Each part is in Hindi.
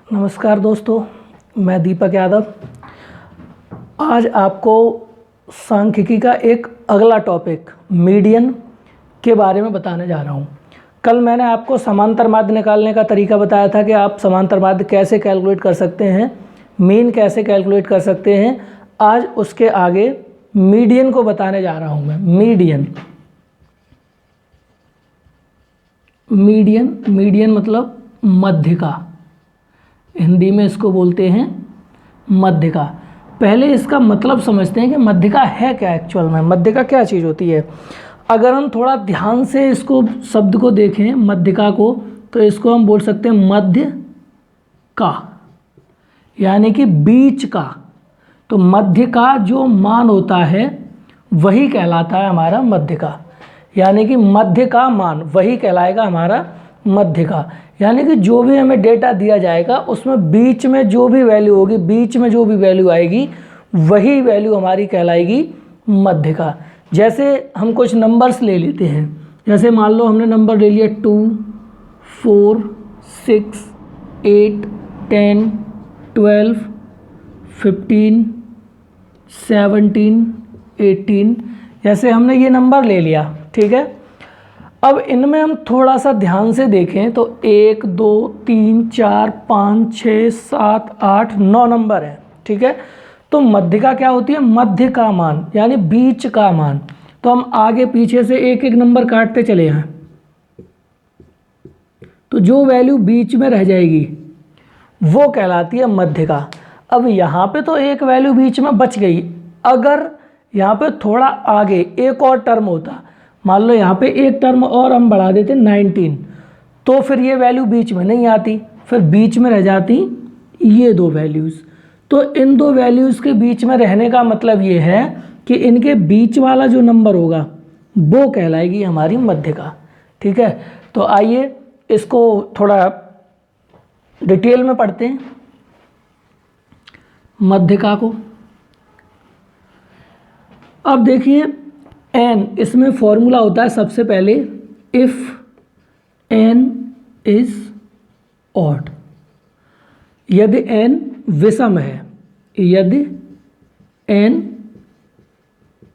नमस्कार दोस्तों, मैं दीपक यादव। आज आपको सांख्यिकी का एक अगला टॉपिक मीडियन के बारे में बताने जा रहा हूँ। कल मैंने आपको समांतर माध्य निकालने का तरीका बताया था कि आप समांतर माध्य कैसे कैलकुलेट कर सकते हैं, मीन कैसे कैलकुलेट कर सकते हैं। आज उसके आगे मीडियन को बताने जा रहा हूँ मैं। मीडियन मतलब मध्यिका, हिंदी में इसको बोलते हैं मध्यिका। पहले इसका मतलब समझते हैं कि मध्यिका है क्या। एक्चुअल में मध्यिका क्या चीज़ होती है। अगर हम थोड़ा ध्यान से इसको शब्द को देखें मध्यिका को, तो इसको हम बोल सकते हैं मध्य का, यानी कि बीच का। तो मध्य का जो मान होता है वही कहलाता है हमारा मध्यिका, यानी कि मध्य का मान वही कहलाएगा हमारा मध्यिका। यानी कि जो भी हमें डेटा दिया जाएगा उसमें बीच में जो भी वैल्यू होगी, बीच में जो भी वैल्यू आएगी वही वैल्यू हमारी कहलाएगी मध्यिका। जैसे हम कुछ नंबर्स ले लेते हैं, जैसे मान लो हमने नंबर ले लिया 2, 4, 6, 8, 10, 12, 15, 17, 18, जैसे हमने ये नंबर ले लिया, ठीक है। अब इनमें हम थोड़ा सा ध्यान से देखें तो 1, 2, 3, 4, 5, 6, 7, 8, 9 नंबर हैं, ठीक है। तो मध्यिका क्या होती है? मध्य का मान, यानी बीच का मान। तो हम आगे पीछे से एक एक नंबर काटते चले हैं, तो जो वैल्यू बीच में रह जाएगी वो कहलाती है मध्यिका। अब यहाँ पे तो एक वैल्यू बीच में बच गई। अगर यहाँ पे थोड़ा आगे एक और टर्म होता, मान लो यहाँ पे एक टर्म और हम बढ़ा देते 19, तो फिर ये वैल्यू बीच में नहीं आती, फिर बीच में रह जाती ये दो वैल्यूज़। तो इन दो वैल्यूज़ के बीच में रहने का मतलब ये है कि इनके बीच वाला जो नंबर होगा वो कहलाएगी हमारी मध्यिका, ठीक है। तो आइए इसको थोड़ा डिटेल में पढ़ते हैं मध्यिका को। अब देखिए n, इसमें फॉर्मूला होता है सबसे पहले इफ़ n इज ऑड, यदि n विषम है, यदि n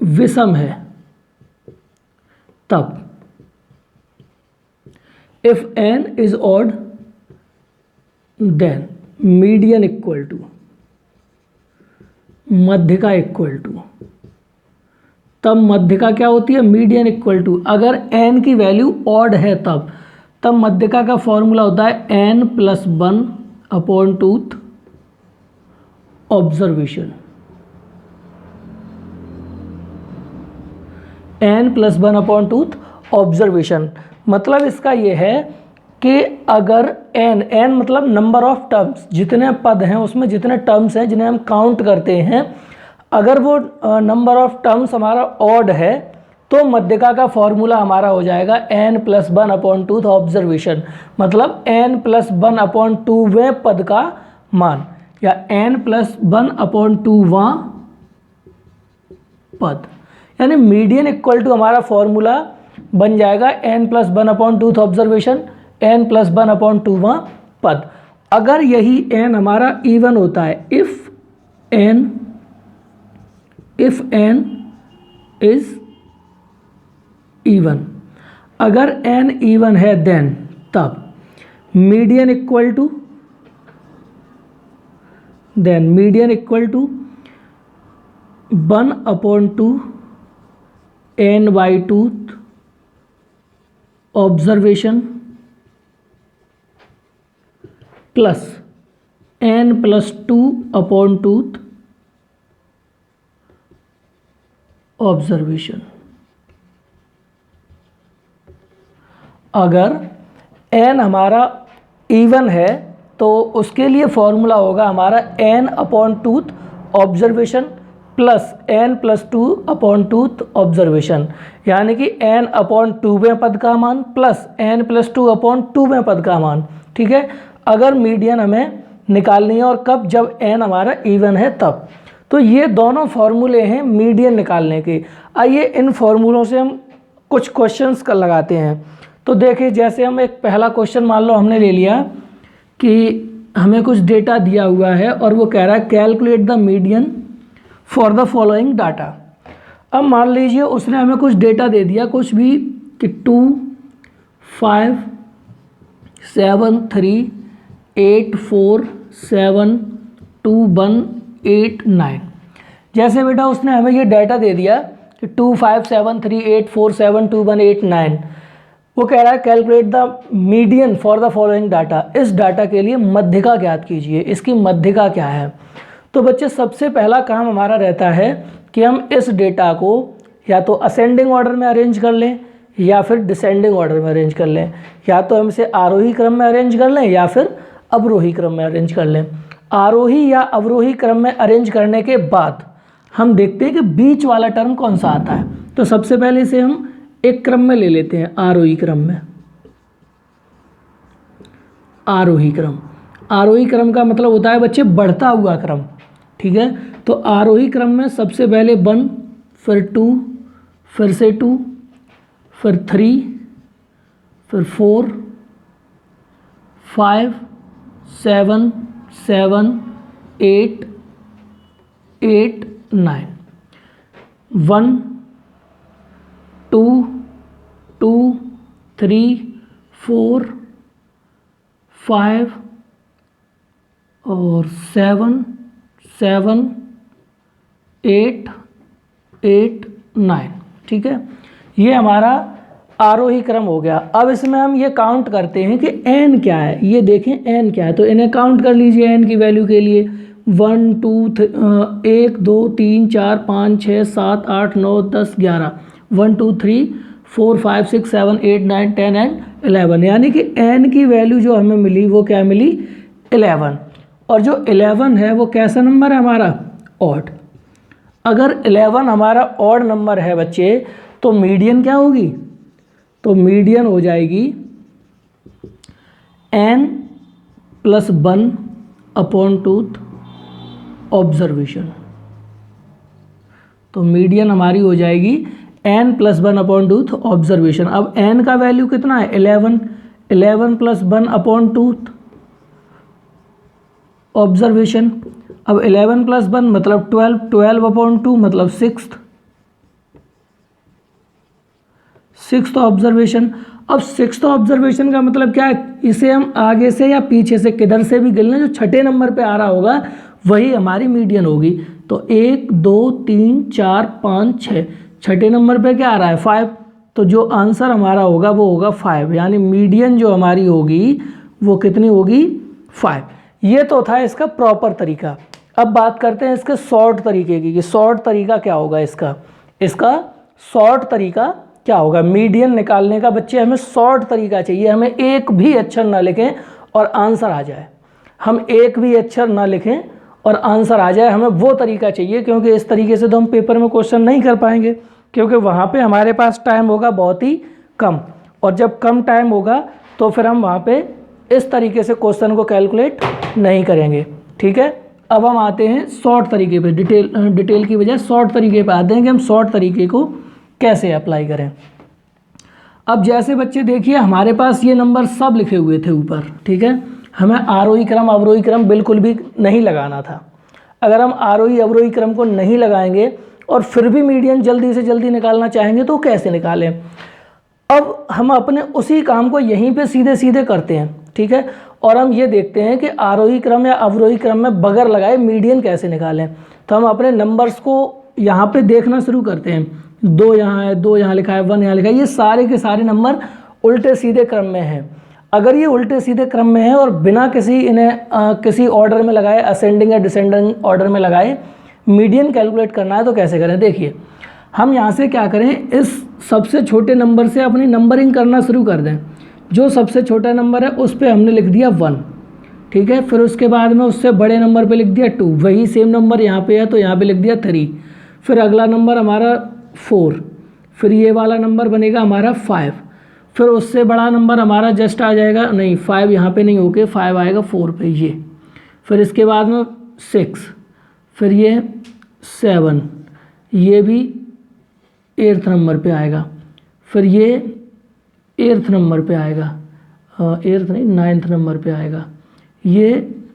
विषम है तब। If n is odd then median equal to, मध्यिका इक्वल टू। तब मध्यिका क्या होती है? Median equal to. अगर n की वैल्यू ऑड है तब मध्यिका का फॉर्मूला होता है n+1/2 ऑब्जर्वेशन। n+1/2 ऑब्जर्वेशन मतलब इसका ये है कि अगर n मतलब नंबर ऑफ टर्म्स, जितने पद हैं उसमें जितने टर्म्स हैं जिन्हें हम काउंट करते हैं, अगर वो नंबर ऑफ टर्म्स हमारा ऑड है तो मध्यिका का फॉर्मूला हमारा हो जाएगा n+1/2 ऑब्जर्वेशन, मतलब n+1/2वें पद का मान, या n+1/2वां पद। यानी मीडियन इक्वल टू हमारा फॉर्मूला बन जाएगा n+1/2 ऑब्जर्वेशन, n+1/2वां पद। अगर यही n हमारा इवन होता है, इफ n इज इवन, अगर n इवन है देन तब median equal to 1/2 n/2 observation plus n+2/2 observation. अगर n हमारा इवन है तो उसके लिए फॉर्मूला होगा हमारा n/2 observation plus n+2/2 observation, यानी कि n/2वें पद का मान प्लस n+2/2वें पद का मान, ठीक है। अगर मीडियन हमें निकालनी है और कब? जब n हमारा इवन है तब। तो ये दोनों फॉर्मूले हैं मीडियन निकालने के। आइए इन फॉर्मूलों से हम कुछ क्वेश्चंस कर लगाते हैं। तो देखिए, जैसे हम एक पहला क्वेश्चन मान लो हमने ले लिया कि हमें कुछ डेटा दिया हुआ है और वो कह रहा है calculate the median for the following data. अब मान लीजिए उसने हमें कुछ डेटा दे दिया कुछ भी कि 2 5 7 3 8 4 7 2 1 8 9। जैसे बेटा उसने हमें ये डाटा दे दिया कि 2 5 7 3 8 4 7 2 1 8 9, वो कह रहा है calculate the median for the following data. इस डाटा के लिए मध्यिका ज्ञात कीजिए, इसकी मध्यिका क्या है। तो बच्चे सबसे पहला काम हमारा रहता है कि हम इस डेटा को या तो असेंडिंग ऑर्डर में अरेंज कर लें या फिर डिसेंडिंग ऑर्डर में अरेंज कर लें, या तो हम इसे आरोही क्रम में अरेंज कर लें या फिर अवरोही क्रम में अरेंज कर लें। आरोही या अवरोही क्रम में अरेंज करने के बाद हम देखते हैं कि बीच वाला टर्म कौन सा आता है। तो सबसे पहले इसे हम एक क्रम में ले लेते हैं, आरोही क्रम में। आरोही क्रम, आरोही क्रम का मतलब होता है बच्चे बढ़ता हुआ क्रम, ठीक है। तो आरोही क्रम में सबसे पहले 1, फिर 2, फिर से 2, फिर 3, फिर 4 5 7 7 8 8 9 1 2 2 3 4 5 और 7 7 8 8 9, ठीक है। ये हमारा आरोही क्रम हो गया। अब इसमें हम ये काउंट करते हैं कि n क्या है, ये देखें n क्या है। तो इन्हें काउंट कर लीजिए n की वैल्यू के लिए 1 2 1 2 3 4 5 6 7 8 9 10 11 1 2 3 4 5 6 7 8 9 10 एंड 11, यानी कि n की वैल्यू जो हमें मिली वो क्या मिली 11। और जो 11 है वो कैसा नंबर है हमारा, ऑड। अगर 11 हमारा ऑड नंबर है बच्चे तो मीडियन क्या होगी, तो मीडियन हो जाएगी n + 1/2 ऑब्जर्वेशन। तो मीडियन हमारी हो जाएगी n + 1/2 ऑब्जर्वेशन। अब n का वैल्यू कितना है 11, 11 + 1/2 ऑब्जर्वेशन। अब 11 + 1 मतलब 12, 12/2 मतलब 6th ऑब्जर्वेशन। अब 6th ऑब्जर्वेशन का मतलब क्या है, इसे हम आगे से या पीछे से किधर से भी गिन लें, जो छठे नंबर पे आ रहा होगा वही हमारी मीडियन होगी। तो 1 2 3 4 5 6, छठे नंबर पे क्या आ रहा है 5, तो जो आंसर हमारा होगा वो होगा 5, यानी मीडियन जो हमारी होगी वो कितनी होगी 5। ये तो था इसका प्रॉपर तरीका। अब बात करते हैं इसके शॉर्ट तरीके की कि शॉर्ट तरीका क्या होगा इसका। इसका शॉर्ट तरीका क्या होगा, मीडियन निकालने का बच्चे हमें शॉर्ट तरीका चाहिए। हमें एक भी अक्षर ना लिखें और आंसर आ जाए, हम एक भी अक्षर ना लिखें और आंसर आ जाए, हमें वो तरीका चाहिए। क्योंकि इस तरीके से तो हम पेपर में क्वेश्चन नहीं कर पाएंगे, क्योंकि वहाँ पे हमारे पास टाइम होगा बहुत ही कम, और जब कम टाइम होगा तो फिर हम वहाँ पे इस तरीके से क्वेश्चन को कैलकुलेट नहीं करेंगे, ठीक है। अब हम आते हैं शॉर्ट तरीके पे, डिटेल की बजाय शॉर्ट तरीके पे आते हैं कि हम शॉर्ट तरीके को कैसे अप्लाई करें। अब जैसे बच्चे देखिए हमारे पास ये नंबर सब लिखे हुए थे ऊपर, ठीक है। हमें आरोही क्रम अवरोही क्रम बिल्कुल भी नहीं लगाना था। अगर हम आरोही अवरोही क्रम को नहीं लगाएंगे और फिर भी मीडियन जल्दी से जल्दी निकालना चाहेंगे तो कैसे निकालें। अब हम अपने उसी काम को यहीं पे सीधे सीधे करते हैं, ठीक है। और हम ये देखते हैं कि आरोही क्रम या अवरोही क्रम में बगैर लगाए मीडियन कैसे निकालें। तो हम अपने नंबर्स को यहाँ पे देखना शुरू करते हैं, 2 यहाँ है, 2 यहाँ लिखा है, 1 यहाँ लिखा है, ये सारे के सारे नंबर उल्टे सीधे क्रम में हैं। अगर ये उल्टे सीधे क्रम में है और बिना किसी इन्हें किसी ऑर्डर में लगाए, असेंडिंग या डिसेंडिंग ऑर्डर में लगाए मीडियन कैलकुलेट करना है तो कैसे करें। देखिए हम यहाँ से क्या करें, इस सबसे छोटे नंबर से अपनी नंबरिंग करना शुरू कर दें। जो सबसे छोटा नंबर है उस पर हमने लिख दिया 1, ठीक है। फिर उसके बाद में उससे बड़े नंबर पे लिख दिया 2, वही सेम नंबर यहाँ पे है तो यहाँ पे लिख दिया 3। फिर अगला नंबर हमारा 4, फिर ये वाला नंबर बनेगा हमारा 5, फिर उससे बड़ा नंबर हमारा जस्ट आ जाएगा, नहीं 5 यहाँ पे नहीं होके 5 आएगा 4 पे ये। फिर इसके बाद में 6, फिर ये 7, ये भी 8th नंबर पे आएगा, फिर ये 8th नंबर पे आएगा, 8th नहीं 9th नंबर पे आएगा, ये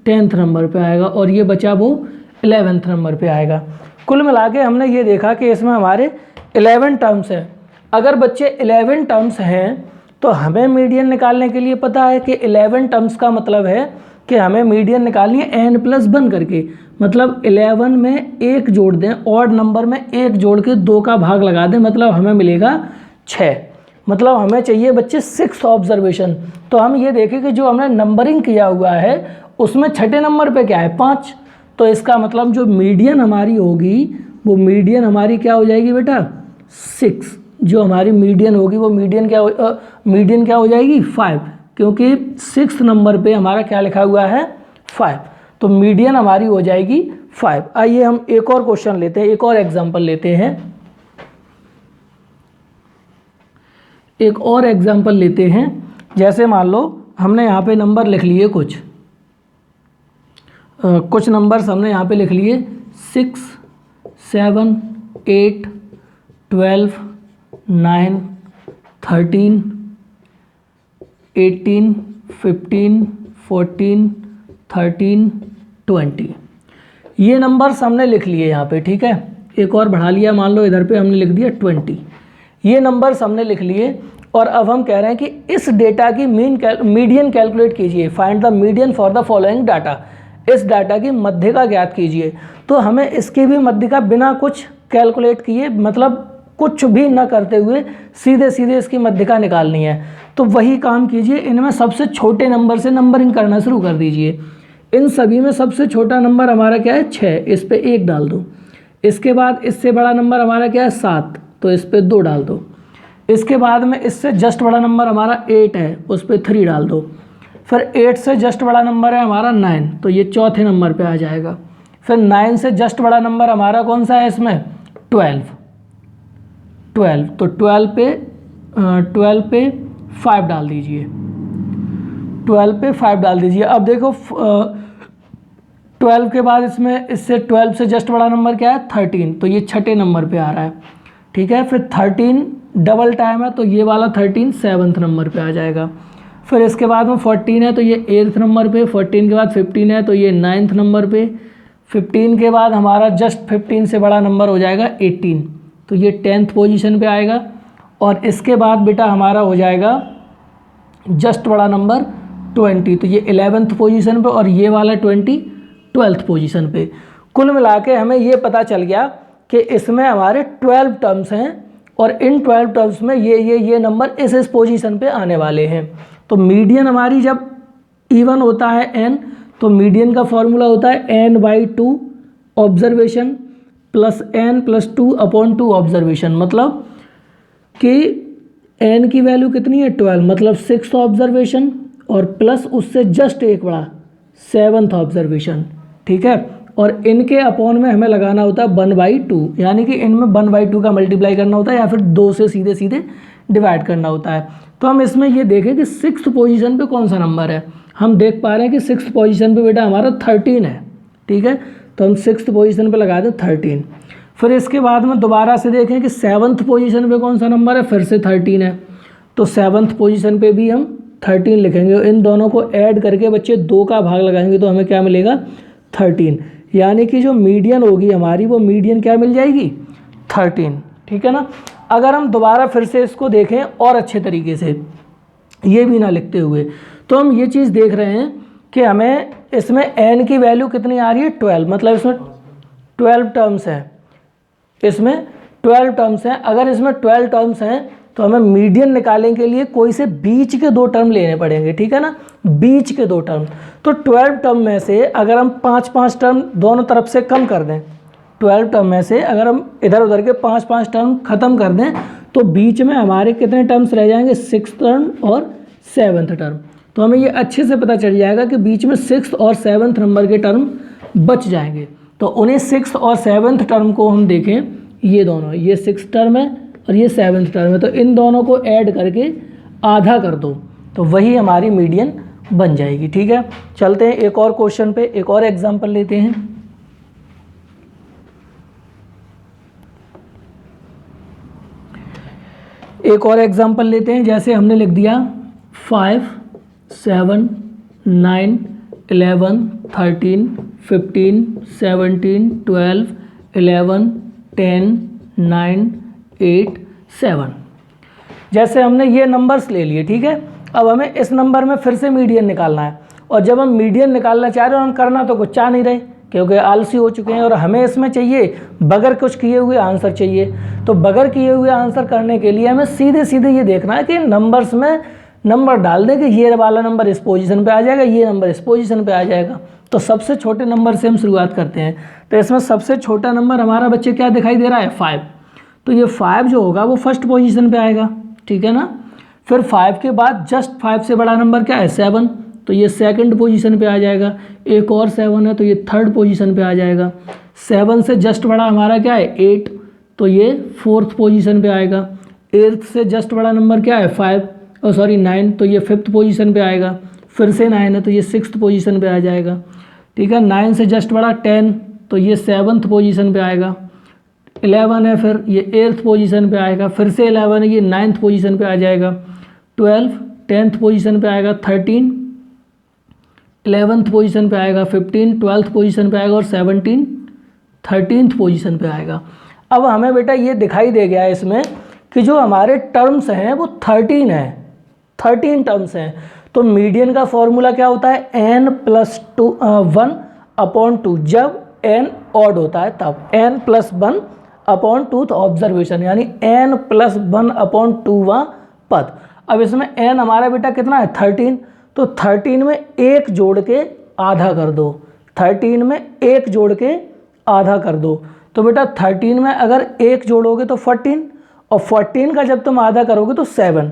10th नंबर पे आएगा और ये बचा वो 11th नंबर पे आएगा। कुल मिला के हमने ये देखा कि इसमें हमारे 11 टर्म्स हैं। अगर बच्चे 11 टर्म्स हैं तो हमें मीडियन निकालने के लिए पता है कि 11 टर्म्स का मतलब है कि हमें मीडियन निकालनी है n+1 करके, मतलब 11 में 1 जोड़ दें, ऑड नंबर में 1 जोड़ के 2 का भाग लगा दें, मतलब हमें मिलेगा 6। मतलब हमें चाहिए बच्चे 6th ऑब्जर्वेशन। तो हम ये देखें कि जो हमने नंबरिंग किया हुआ है उसमें छठे नंबर पे क्या है 5, तो इसका मतलब जो मीडियन हमारी होगी वो मीडियन हमारी क्या हो जाएगी बेटा 6। जो हमारी मीडियन होगी वो मीडियन क्या हो जाएगी 5, क्योंकि 6th नंबर पे हमारा क्या लिखा हुआ है 5, तो मीडियन हमारी हो जाएगी 5। आइए हम एक और क्वेश्चन लेते हैं, एक और एग्जांपल लेते हैं। एक और एग्जांपल लेते हैं, जैसे मान लो हमने यहाँ पे नंबर लिख लिए कुछ नंबर्स हमने यहाँ पे लिख लिए 6, 7, 8, 12, 9, 13, 18, 15, 14, 13, 20, ये नंबर्स हमने लिख लिए यहाँ पे, ठीक है। एक और बढ़ा लिया, मान लो इधर पे हमने लिख दिया 20, ये नंबर्स हमने लिख लिए। और अब हम कह रहे हैं कि इस डेटा की मीडियन कैलकुलेट कीजिए, find the median for the following data, इस डाटा की मध्यिका ज्ञात कीजिए। तो हमें इसकी भी मध्यिका बिना कुछ कैलकुलेट किए, मतलब कुछ भी ना करते हुए सीधे सीधे इसकी मध्यिका निकालनी है। तो वही काम कीजिए, इनमें सबसे छोटे नंबर से नंबरिंग करना शुरू कर दीजिए। इन सभी में सबसे छोटा नंबर हमारा क्या है 6, इस पे 1 डाल दो। इसके बाद इससे बड़ा नंबर हमारा क्या है 7, तो इस पे 2 डाल दो। इसके बाद में इससे जस्ट बड़ा नंबर हमारा 8 है, उस पे 3 डाल दो। फिर 8 से जस्ट बड़ा नंबर है हमारा 9, तो ये चौथे नंबर पे आ जाएगा। फिर 9 से जस्ट बड़ा नंबर हमारा कौन सा है इसमें 12, तो 12 पे 5 डाल दीजिए, 12 पे 5 डाल दीजिए। अब देखो 12 के बाद इसमें इससे 12 से जस्ट बड़ा नंबर क्या है 13, तो ये छठे नंबर पे आ रहा है, ठीक है। फिर 13 डबल टाइम है, तो ये वाला 13 7th नंबर पे आ जाएगा। फिर इसके बाद में 14 है, तो ये 8th नंबर पे। 14 के बाद 15 है, तो ये 9th नंबर पे। 15 के बाद हमारा जस्ट 15 से बड़ा नंबर हो जाएगा 18, तो ये 10th पोजीशन पे आएगा। और इसके बाद बेटा हमारा हो जाएगा जस्ट बड़ा नंबर 20, तो ये 11th पोजीशन पे, और ये वाला 20 12th पोजीशन पे। कुल मिला के हमें ये पता चल गया कि इसमें हमारे 12 टर्म्स हैं, और इन 12 टर्म्स में ये नंबर इस पोजीशन पे आने वाले हैं। तो मीडियन हमारी जब इवन होता है n, तो मीडियन का फॉर्मूला होता है n/2 observation plus n+2/2 observation, मतलब कि n की वैल्यू कितनी है 12, मतलब 6th ऑब्जर्वेशन, और प्लस उससे जस्ट एक बड़ा 7th ऑब्जर्वेशन, ठीक है। और इनके अपॉन में हमें लगाना होता है 1/2, यानी कि इनमें 1/2 का मल्टीप्लाई करना होता है, या फिर 2 से सीधे सीधे डिवाइड करना होता है। तो हम इसमें ये देखें कि 6th पोजीशन पे कौन सा नंबर है। हम देख पा रहे हैं कि 6th पोजीशन पे बेटा हमारा 13 है, ठीक है। तो हम 6th पोजीशन पे लगा दें 13। फिर इसके बाद में दोबारा से देखें कि 7th पोजीशन पे कौन सा नंबर है, फिर से 13 है, तो 7th पोजीशन पे भी हम 13 लिखेंगे। इन दोनों को ऐड करके बच्चे 2 का भाग लगाएंगे, तो हमें क्या मिलेगा 13, यानी कि जो मीडियन होगी हमारी वो मीडियन क्या मिल जाएगी 13, ठीक है ना। अगर हम दोबारा फिर से इसको देखें और अच्छे तरीके से, ये भी ना लिखते हुए, तो हम ये चीज़ देख रहे हैं कि हमें इसमें n की वैल्यू कितनी आ रही है 12, मतलब इसमें 12 टर्म्स हैं, इसमें 12 टर्म्स हैं। अगर इसमें 12 टर्म्स हैं तो हमें मीडियन निकालने के लिए कोई से बीच के 2 टर्म लेने पड़ेंगे, ठीक है ना, बीच के 2 टर्म। तो 12 टर्म में से अगर हम 5-5 टर्म दोनों तरफ से कम कर दें, 12 टर्म में से अगर हम इधर उधर के 5-5 टर्म ख़त्म कर दें, तो बीच में हमारे कितने टर्म्स रह जाएंगे 6th टर्म और 7th टर्म। तो हमें ये अच्छे से पता चल जाएगा कि बीच में 6th और 7th नंबर के टर्म बच जाएंगे। तो उन्हें 6th और 7th टर्म को हम देखें, ये दोनों, ये 6th टर्म है और ये 7th टर्म है, तो इन दोनों को ऐड करके आधा कर दो, तो वही हमारी मीडियन बन जाएगी, ठीक है। चलते हैं एक और क्वेश्चन पे, एक और एग्जांपल लेते हैं। एक और एग्जांपल लेते हैं, जैसे हमने लिख दिया 5, 7, 9, 11, 13, 15, 17, 12, 11, 10, 9, 8, 7। जैसे हमने ये नंबर्स ले लिए, ठीक है। अब हमें इस नंबर में फिर से मीडियन निकालना है, और जब हम मीडियन निकालना चाह रहे हैं, हम करना तो कुछ चाह नहीं रहे क्योंकि आलसी हो चुके हैं, और हमें इसमें चाहिए बगैर कुछ किए हुए आंसर चाहिए। तो बगैर किए हुए आंसर करने के लिए हमें सीधे सीधे ये देखना है कि नंबर्स में नंबर डाल दें कि ये वाला नंबर इस पोजीशन पे आ जाएगा, ये नंबर इस पोजीशन पे आ जाएगा। तो सबसे छोटे नंबर से हम शुरुआत करते हैं। तो इसमें सबसे छोटा नंबर हमारा बच्चे क्या दिखाई दे रहा है, 5। तो ये 5 जो होगा वो फर्स्ट पोजीशन पे आएगा, ठीक है ना। फिर 5 के बाद जस्ट 5 से बड़ा नंबर क्या है, 7। तो ये सेकंड पोजीशन पे आ जाएगा। एक और 7 है तो ये थर्ड पोजीशन पे आ जाएगा। 7 से जस्ट बड़ा हमारा क्या है, 8। तो ये फोर्थ पोजीशन पे आएगा। 8 से जस्ट बड़ा नंबर क्या है, 9। तो ये फिफ्थ पोजीशन पे आएगा। फिर से 9 है तो ये सिक्स्थ पोजीशन पे आ जाएगा, ठीक है। 9 से जस्ट बड़ा 10, तो ये सेवन्थ पोजीशन पे आएगा। 11 है फिर ये 8th पोजीशन पे आएगा। फिर से 11 है, ये 9th पोजीशन पे आ जाएगा। 12 10th पोजीशन पे आएगा। 13 11th पोजीशन पे आएगा। 15 12th पोजीशन पे आएगा। और 17 13th पोजीशन पे आएगा। अब हमें बेटा ये दिखाई दे गया है इसमें कि जो हमारे टर्म्स हैं वो 13 है, 13 टर्म्स हैं। तो मीडियन का फॉर्मूला क्या होता है, n+1/2। जब n ऑड होता है तब n+1/2 तो ऑब्जर्वेशन, यानी n+1/2वां पद। अब इसमें n हमारा बेटा कितना है, 13। तो 13 में 1 जोड़ के आधा कर दो। 13 में 1 जोड़ के आधा कर दो। तो बेटा 13 में अगर 1 जोड़ोगे तो 14, और 14 का जब तुम आधा करोगे तो 7।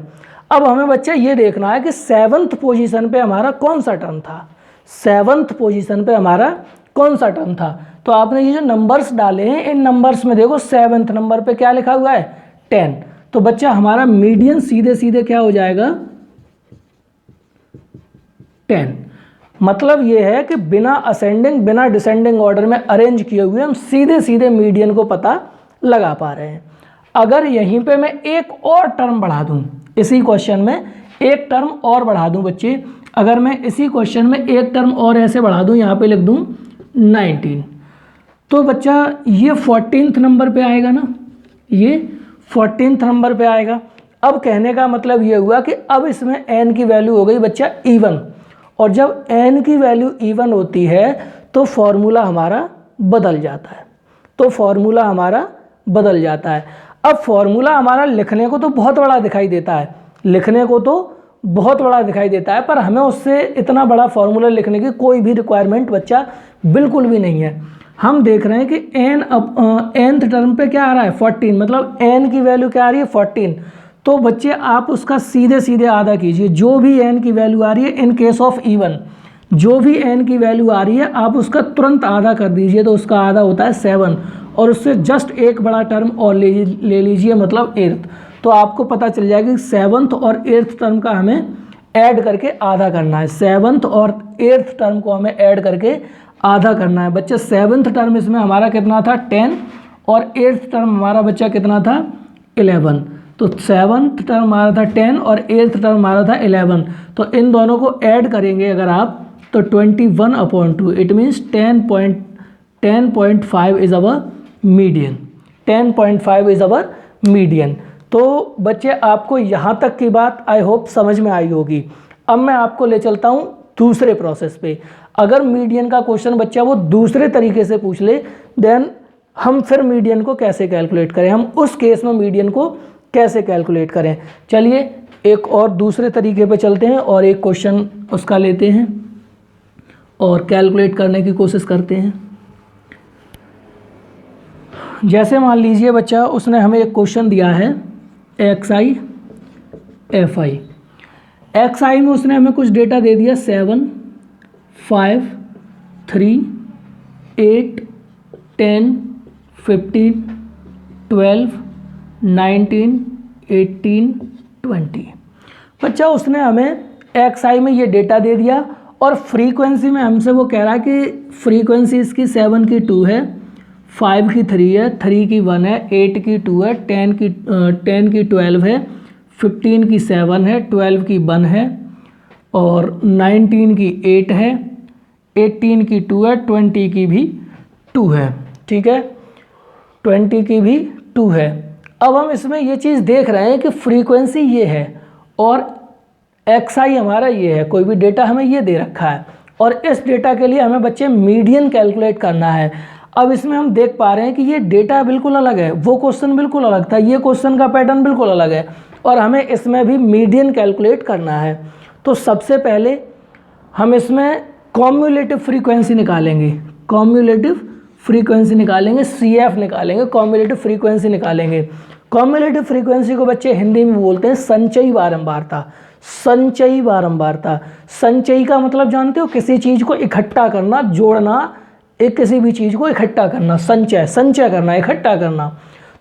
अब हमें बच्चा ये देखना है कि 7th पोजीशन पे हमारा कौन सा टर्म था, 7th पोजीशन पे हमारा कौन सा टर्म था। तो आपने ये जो नंबर्स डाले हैं, इन नंबर्स में देखो 7th नंबर पे क्या लिखा हुआ है, 10। तो बच्चा हमारा मीडियन सीधे सीधे क्या हो जाएगा, 10। मतलब ये है कि बिना असेंडिंग बिना डिसेंडिंग ऑर्डर में अरेंज किए हुए हम सीधे सीधे मीडियन को पता लगा पा रहे हैं। अगर यहीं पे मैं एक और टर्म बढ़ा दूं, इसी क्वेश्चन में एक टर्म और बढ़ा दूं बच्चे, अगर मैं इसी क्वेश्चन में एक टर्म और ऐसे बढ़ा दूं, यहाँ पे लिख दूं 19, तो बच्चा ये 14th नंबर पे आएगा ना, ये 14th नंबर पे आएगा। अब कहने का मतलब ये हुआ कि अब इसमें n की वैल्यू हो गई बच्चा इवन, और जब n की वैल्यू इवन होती है तो फॉर्मूला हमारा बदल जाता है, तो फॉर्मूला हमारा बदल जाता है। अब फॉर्मूला हमारा लिखने को तो बहुत बड़ा दिखाई देता है, लिखने को तो बहुत बड़ा दिखाई देता है, पर हमें उससे इतना बड़ा फॉर्मूला लिखने की कोई भी रिक्वायरमेंट बच्चा बिल्कुल भी नहीं है। हम देख रहे हैं कि nth टर्म पे क्या आ रहा है, 14, मतलब n की वैल्यू क्या आ रही है, 14। तो बच्चे आप उसका सीधे सीधे आधा कीजिए, जो भी n की वैल्यू आ रही है, इन केस ऑफ इवन जो भी n की वैल्यू आ रही है आप उसका तुरंत आधा कर दीजिए, तो उसका आधा होता है 7, और उससे जस्ट एक बड़ा टर्म और ले लीजिए, मतलब 8th। तो आपको पता चल जाएगा कि 7th और 8th टर्म का हमें ऐड करके आधा करना है, 7th और 8th टर्म को हमें ऐड करके आधा करना है। बच्चे 7th टर्म इसमें हमारा कितना था, 10, और 8th टर्म हमारा बच्चा कितना था, 11। तो 7th टर्म हमारा था 10 और 8th टर्म हमारा था 11। तो इन दोनों को ऐड करेंगे अगर आप, तो 21/2, it means 10.5 is our median, 10.5 is our median. तो बच्चे आपको यहाँ तक की बात आई होप समझ में आई होगी। अब मैं आपको ले चलता हूँ दूसरे प्रोसेस पे। अगर मीडियन का क्वेश्चन बच्चा वो दूसरे तरीके से पूछ ले, देन हम फिर मीडियन को कैसे कैलकुलेट करें, हम उस केस में मीडियन को कैसे कैलकुलेट करें। चलिए एक और दूसरे तरीके पे चलते हैं और एक क्वेश्चन उसका लेते हैं और कैलकुलेट करने की कोशिश करते हैं। जैसे मान लीजिए बच्चा उसने हमें एक क्वेश्चन दिया है XI FI। XI में उसने हमें कुछ डेटा दे दिया 7 5 3 8 10 15 12 19 18 20। बच्चा उसने हमें XI में ये डेटा दे दिया, और फ्रीक्वेंसी में हमसे वो कह रहा है कि फ्रीक्वेंसी इसकी 7 की 2 है, 5 की 3 है, 3 की 1 है, 8 की 2 है, 10 की 12 है, 15 की 7 है, 12 की 1 है, और 19 की 8 है, 18 की 2 है, 20 की भी 2 है, ठीक है, 20 की भी 2 है। अब हम इसमें ये चीज़ देख रहे हैं कि फ्रीक्वेंसी ये है और XI हमारा ये है, कोई भी डेटा हमें ये दे रखा है और इस डेटा के लिए हमें बच्चे मीडियन कैलकुलेट करना है। अब इसमें हम देख पा रहे हैं कि ये डेटा बिल्कुल अलग है, वो क्वेश्चन बिल्कुल अलग था, ये क्वेश्चन का पैटर्न बिल्कुल अलग है और हमें इसमें भी मीडियन कैलकुलेट करना है। तो सबसे पहले हम इसमें कॉम्युलेटिव फ्रीक्वेंसी निकालेंगे, कॉम्युलेटिव फ्रीक्वेंसी निकालेंगे, CF निकालेंगे, कॉम्युलेटिव फ्रीक्वेंसी निकालेंगे। कॉम्युलेटिव फ्रीक्वेंसी को बच्चे हिंदी में बोलते हैं संचयी बारंबारता, संचयी बारंबारता। संचयी का मतलब जानते हो, किसी चीज़ को इकट्ठा करना, जोड़ना, एक किसी भी चीज़ को इकट्ठा करना, संचय, संचय करना, इकट्ठा करना।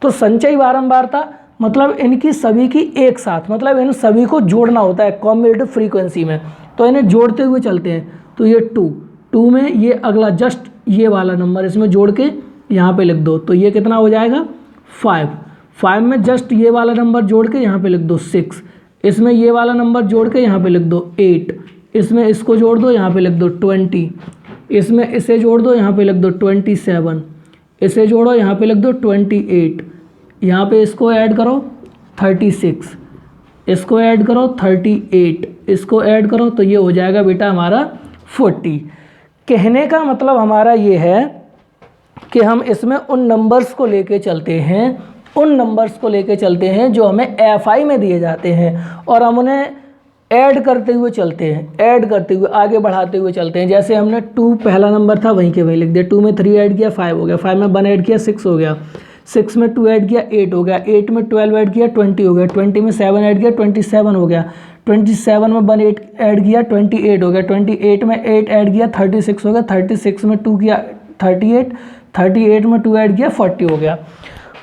तो संचयी बारंबारता मतलब इनकी सभी की एक साथ, मतलब इन सभी को जोड़ना होता है कॉम्युलेटिव फ्रीक्वेंसी में। तो इन्हें जोड़ते हुए चलते हैं, तो ये 2 में ये अगला जस्ट ये वाला नंबर इसमें जोड़ के यहाँ पे लिख दो, तो ये कितना हो जाएगा 5 में जस्ट ये वाला नंबर जोड़ के यहाँ पे लिख दो 6, इसमें ये वाला नंबर जोड़ के यहाँ पे लिख दो 8, इसमें इसको जोड़ दो यहाँ पे लिख दो 20, इसमें इसे जोड़ दो यहाँ पे लिख दो 27, इसे जोड़ो यहाँ पे लिख दो 28, यहाँ पे इसको ऐड करो 36, इसको ऐड करो 38, इसको ऐड करो तो ये हो जाएगा बेटा हमारा 40। कहने का मतलब हमारा ये है कि हम इसमें उन नंबर्स को लेके चलते हैं, उन नंबर्स को लेके चलते हैं जो हमें FI में दिए जाते हैं और हम उन्हें ऐड करते हुए चलते हैं, ऐड करते हुए आगे बढ़ाते हुए चलते हैं। जैसे हमने 2 पहला नंबर था वहीं के वहीं लिख दिया, 2 में 3 ऐड किया 5 हो गया, 5 में 1 ऐड किया 6 हो गया, 6 में 2 ऐड किया 8 हो गया, 8 में 12 ऐड किया 20 हो गया, 20 में 7 ऐड किया 27 हो गया, 27 में 1 8 ऐड किया 28 हो गया, 28 में 8 ऐड किया 36 हो गया, 36 में 2 किया 38, 38 में 2 ऐड किया 40 हो गया।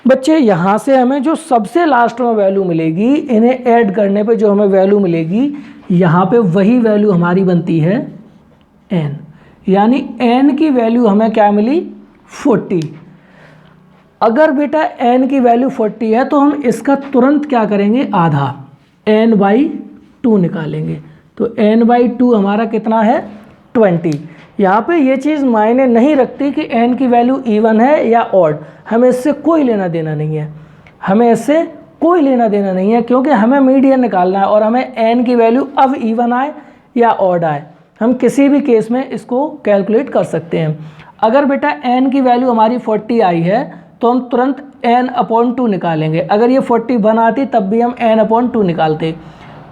बच्चे यहाँ से हमें जो सबसे लास्ट में वैल्यू मिलेगी, इन्हें ऐड करने पे जो हमें वैल्यू मिलेगी, यहाँ पे वही वैल्यू हमारी बनती है n, यानी n की वैल्यू हमें क्या मिली 40। अगर बेटा n की वैल्यू 40 है तो हम इसका तुरंत क्या करेंगे, आधा n/2 निकालेंगे। तो n/2 हमारा कितना है 20। यहाँ पे ये चीज़ मायने नहीं रखती कि n की वैल्यू इवन है या ऑड, हमें इससे कोई लेना देना नहीं है, हमें इससे कोई लेना देना नहीं है, क्योंकि हमें मीडियन निकालना है और हमें n की वैल्यू अब इवन आए या ऑड आए, हम किसी भी केस में इसको कैलकुलेट कर सकते हैं। अगर बेटा n की वैल्यू हमारी 40 आई है तो हम तुरंत n/2 निकालेंगे। अगर ये 41 आती तब भी हम n/2 निकालते।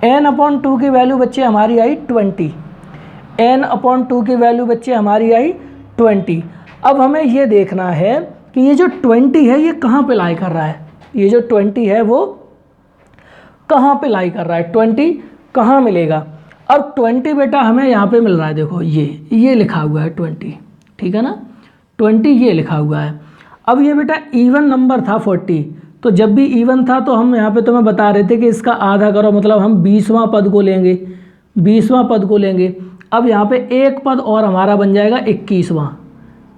n/2 की वैल्यू बच्चे हमारी आई 20, n/2 की वैल्यू बच्चे हमारी आई 20। अब हमें ये देखना है कि ये जो 20 है ये कहाँ पे लाई कर रहा है, ये जो 20 है वो कहाँ पे लाई कर रहा है, 20 कहाँ मिलेगा। अब 20 बेटा हमें यहाँ पे मिल रहा है, देखो ये लिखा हुआ है 20, ठीक है ना, 20 ये लिखा हुआ है। अब ये बेटा इवन नंबर था 40, तो जब भी इवन था तो हम यहाँ पे तुम्हें बता रहे थे कि इसका आधा करो, मतलब हम 20वां पद को लेंगे, 20वां पद को लेंगे। अब यहाँ पे एक पद और हमारा बन जाएगा 21वां,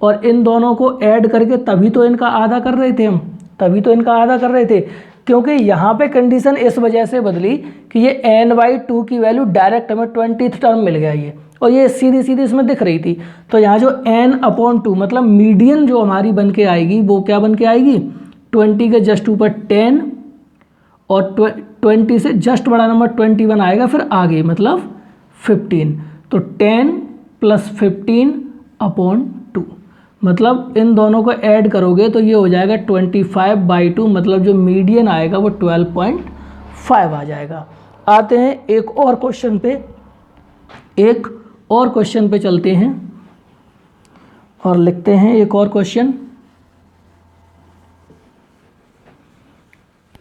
और इन दोनों को ऐड करके तभी तो इनका आधा कर रहे थे हम, तभी तो इनका आधा कर रहे थे, क्योंकि यहाँ पे कंडीशन इस वजह से बदली कि ये n/2 की वैल्यू डायरेक्ट हमें 20th टर्म मिल गया ये, और ये सीधी सीधी इसमें दिख रही थी। तो यहाँ जो n/2 मतलब मीडियन जो हमारी बन के आएगी वो क्या बन के आएगी, 20 के जस्ट ऊपर 10 और 20 से जस्ट बड़ा नंबर 21 आएगा, फिर आगे मतलब 15। तो 10 + 15/2, मतलब इन दोनों को ऐड करोगे तो ये हो जाएगा 25/2, मतलब जो मीडियन आएगा वो 12.5 आ जाएगा। आते हैं एक और क्वेश्चन पे, एक और क्वेश्चन पे चलते हैं और लिखते हैं एक और क्वेश्चन,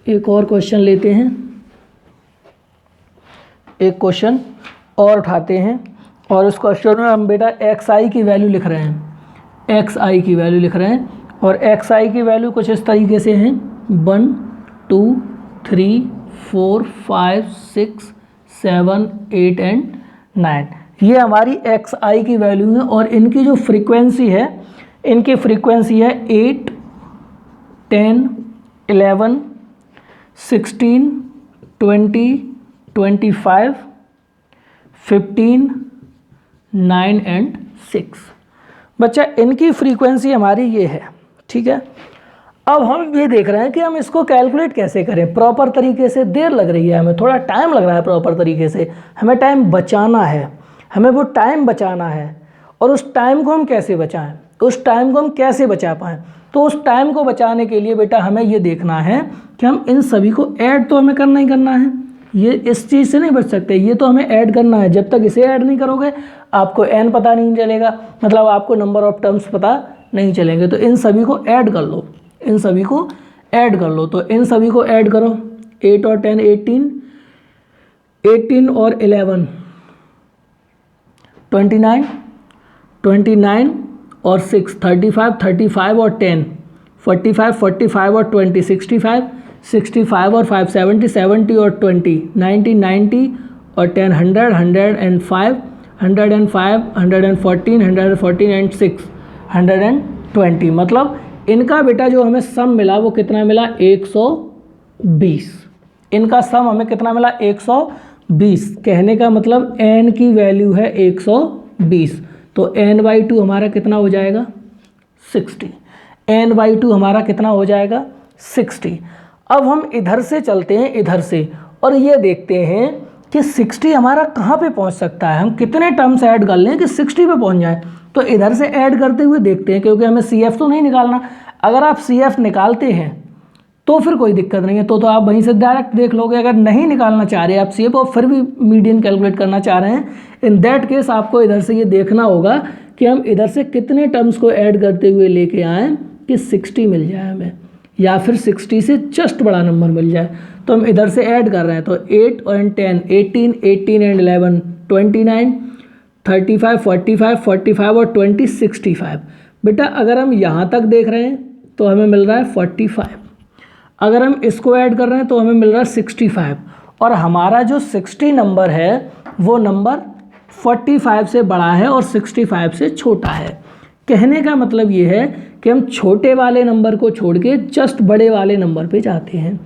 एक और क्वेश्चन लेते हैं, एक क्वेश्चन और उठाते हैं और उस क्वेश्चन में हम बेटा xi की वैल्यू लिख रहे हैं, xi की वैल्यू लिख रहे हैं, और xi की वैल्यू कुछ इस तरीके से हैं 1 2 3 4 5 6 7 8 एंड 9। ये हमारी xi की वैल्यू है और इनकी जो फ्रीक्वेंसी है, इनकी फ्रीक्वेंसी है 8 10 11 16 20 25 15 9 एंड 6। बच्चा इनकी फ्रीक्वेंसी हमारी ये है, ठीक है। अब हम ये देख रहे हैं कि हम इसको कैलकुलेट कैसे करें प्रॉपर तरीके से। देर लग रही है, हमें थोड़ा टाइम लग रहा है प्रॉपर तरीके से, हमें टाइम बचाना है, हमें वो टाइम बचाना है। और उस टाइम को हम कैसे बचाएं, उस टाइम को हम कैसे बचा पाएँ? तो उस टाइम को बचाने के लिए बेटा हमें ये देखना है कि हम इन सभी को ऐड तो हमें करना ही करना है, ये इस चीज़ से नहीं बच सकते, ये तो हमें ऐड करना है। जब तक इसे ऐड नहीं करोगे आपको n पता नहीं चलेगा, मतलब आपको नंबर ऑफ टर्म्स पता नहीं चलेंगे। तो इन सभी को ऐड कर लो, इन सभी को ऐड कर लो। तो इन सभी को ऐड करो, 8 और 10 18, 18 और 11 29, 29 और 6 35, 35 और 10 45, 45 और 20 65, 65 और 5 70, 70 और 20 90, 90 और 10 100, 105, 105, 114, 114 एंड 6 120। मतलब इनका बेटा जो हमें सम मिला वो कितना मिला? 120। इनका सम हमें कितना मिला? 120। कहने का मतलब n की वैल्यू है 120, तो n/2 हमारा कितना हो जाएगा? 60। n/2 हमारा कितना हो जाएगा? 60। अब हम इधर से चलते हैं, इधर से, और ये देखते हैं कि 60 हमारा कहाँ पे पहुँच सकता है, हम कितने टर्म्स ऐड कर लें कि 60 पे पहुँच जाए। तो इधर से ऐड करते हुए देखते हैं, क्योंकि हमें CF तो नहीं निकालना। अगर आप CF निकालते हैं तो फिर कोई दिक्कत नहीं है, तो आप वहीं से डायरेक्ट देख लोगे। अगर नहीं निकालना चाह रहे आप CF और फिर भी मीडियन कैलकुलेट करना चाह रहे हैं, इन दैट केस आपको इधर से ये देखना होगा कि हम इधर से कितने टर्म्स को ऐड करते हुए लेके आएँ कि 60 मिल जाए हमें, या फिर 60 से जस्ट बड़ा नंबर मिल जाए। तो हम इधर से ऐड कर रहे हैं, तो 8 और 10 18, 18 एंड 11 29, 35, 45, 45 और 20 65। बेटा अगर हम यहाँ तक देख रहे हैं तो हमें मिल रहा है 45, अगर हम इसको ऐड कर रहे हैं तो हमें मिल रहा है 65, और हमारा जो 60 नंबर है वो नंबर 45 से बड़ा है और 65 से छोटा है। कहने का मतलब ये है कि हम छोटे वाले नंबर को छोड़ के जस्ट बड़े वाले नंबर पे जाते हैं,